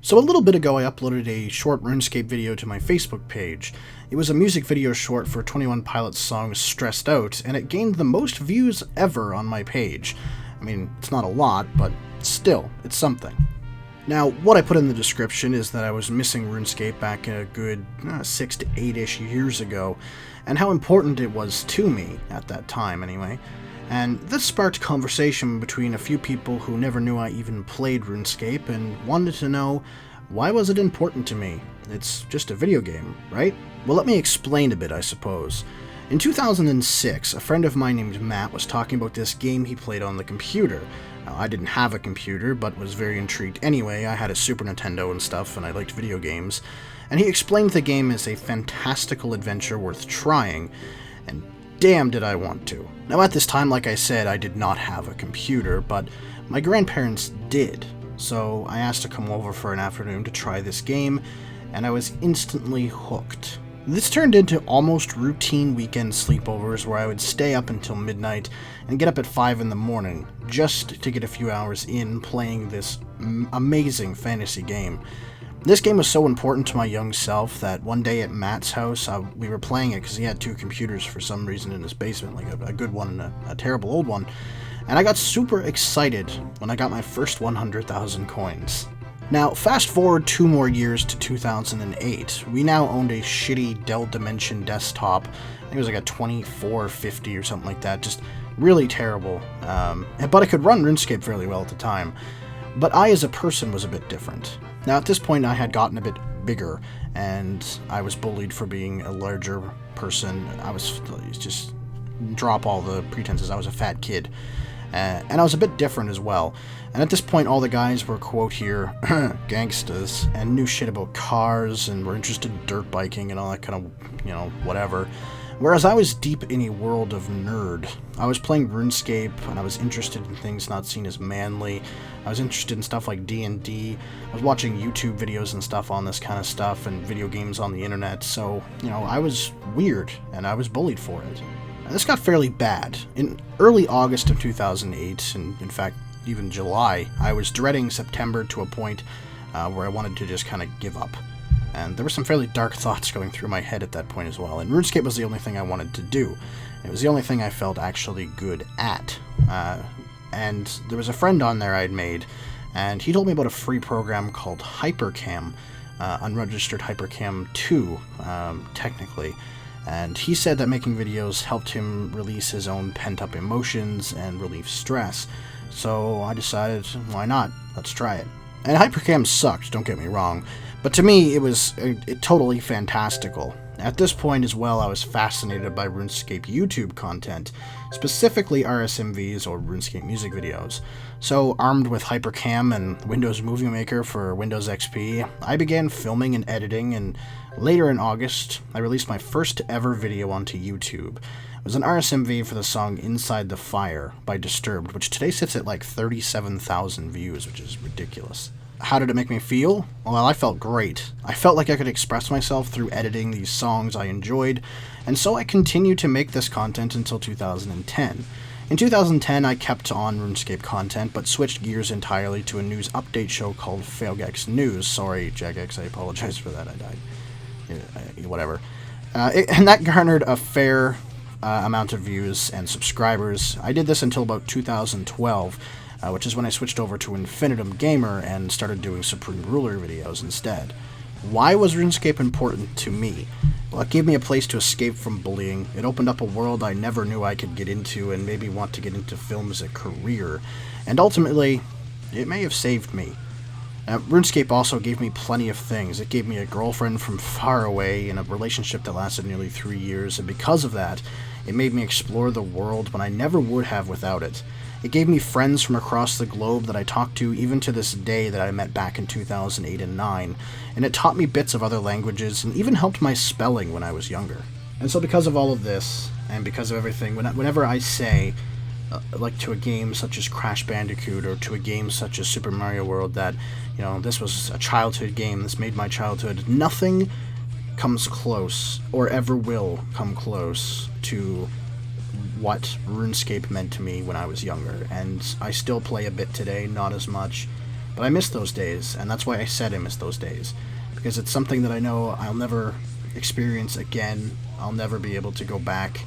So a little bit ago I uploaded a short Runescape video to my Facebook page. It was a music video short for 21 Pilots' song Stressed Out, and it gained the most views ever on my page. I mean, it's not a lot, but still, it's something. Now, what I put in the description is that I was missing Runescape back a good 6 to 8-ish years ago, and how important it was to me, at that time anyway. And this sparked conversation between a few people who never knew I even played RuneScape and wanted to know, why was it important to me? It's just a video game, right? Well, let me explain a bit, I suppose. In 2006, a friend of mine named Matt was talking about this game he played on the computer. Now, I didn't have a computer, but was very intrigued anyway. I had a Super Nintendo and stuff, and I liked video games. And he explained the game as a fantastical adventure worth trying, and damn did I want to. Now at this time, like I said, I did not have a computer, but my grandparents did. So I asked to come over for an afternoon to try this game, and I was instantly hooked. This turned into almost routine weekend sleepovers where I would stay up until midnight and get up at 5 in the morning just to get a few hours in playing this amazing fantasy game. This game was so important to my young self that one day at Matt's house, we were playing it because he had two computers for some reason in his basement, like a good one and a terrible old one, and I got super excited when I got my first 100,000 coins. Now, fast forward 2 more years to 2008, we now owned a shitty Dell Dimension desktop. I think it was like a 2450 or something like that, just really terrible, but I could run RuneScape fairly well at the time. But I as a person was a bit different. Now at this point I had gotten a bit bigger, and I was bullied for being a larger person. I was just, drop all the pretenses, I was a fat kid. And I was a bit different as well. And at this point all the guys were, quote here, gangsters, and knew shit about cars, and were interested in dirt biking and all that kind of, whatever. Whereas I was deep in a world of nerd. I was playing RuneScape, and I was interested in things not seen as manly. I was interested in stuff like D&D. I was watching YouTube videos and stuff on this kind of stuff, and video games on the internet, so, I was weird, and I was bullied for it. And this got fairly bad. In early August of 2008, and in fact, even July, I was dreading September to a point where I wanted to just kind of give up. And there were some fairly dark thoughts going through my head at that point as well, and RuneScape was the only thing I wanted to do. It was the only thing I felt actually good at. And there was a friend on there I'd made, and he told me about a free program called Hypercam, unregistered Hypercam 2, technically. And he said that making videos helped him release his own pent-up emotions and relieve stress. So I decided, why not? Let's try it. And Hypercam sucked, don't get me wrong, but to me it was totally fantastical. At this point as well, I was fascinated by RuneScape YouTube content, specifically RSMVs or RuneScape music videos. So armed with Hypercam and Windows Movie Maker for Windows XP, I began filming and editing, and later in August, I released my first ever video onto YouTube. It was an RSMV for the song Inside the Fire by Disturbed, which today sits at like 37,000 views, which is ridiculous. How did it make me feel? Well, I felt great. I felt like I could express myself through editing these songs I enjoyed, and so I continued to make this content until 2010. In 2010, I kept on RuneScape content, but switched gears entirely to a news update show called Failgex News. Sorry, Jagex, I apologize for that, I died. Whatever. And that garnered a fair amount of views and subscribers. I did this until about 2012, which is when I switched over to Infinitum Gamer and started doing Supreme Ruler videos instead. Why was RuneScape important to me? Well, it gave me a place to escape from bullying. It opened up a world I never knew I could get into and maybe want to get into film as a career. And ultimately, it may have saved me. RuneScape also gave me plenty of things. It gave me a girlfriend from far away in a relationship that lasted nearly 3 years, and because of that, it made me explore the world when I never would have without it. It gave me friends from across the globe that I talk to even to this day that I met back in 2008 and 9, and it taught me bits of other languages and even helped my spelling when I was younger. And so because of all of this, and because of everything, whenever I say, like to a game such as Crash Bandicoot or to a game such as Super Mario World that, this was a childhood game, this made my childhood, nothing comes close, or ever will come close, to what RuneScape meant to me when I was younger. And I still play a bit today, not as much, But I miss those days, and that's why I said I miss those days. Because it's something that I know I'll never experience again. I'll never be able to go back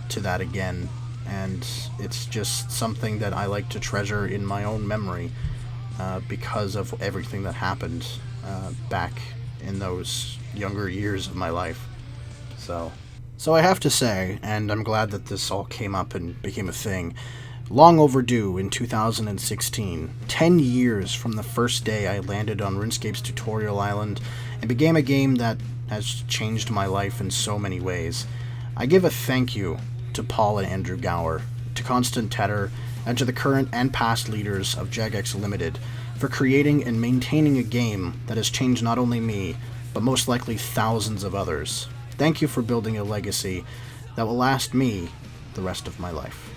to that again. And it's just something that I like to treasure in my own memory because of everything that happened back in those younger years of my life. So I have to say, and I'm glad that this all came up and became a thing, long overdue in 2016, 10 years from the first day I landed on RuneScape's tutorial island and became a game that has changed my life in so many ways. I give a thank you to Paul and Andrew Gower, to Constant Tedder, and to the current and past leaders of Jagex Limited for creating and maintaining a game that has changed not only me, but most likely thousands of others. Thank you for building a legacy that will last me the rest of my life.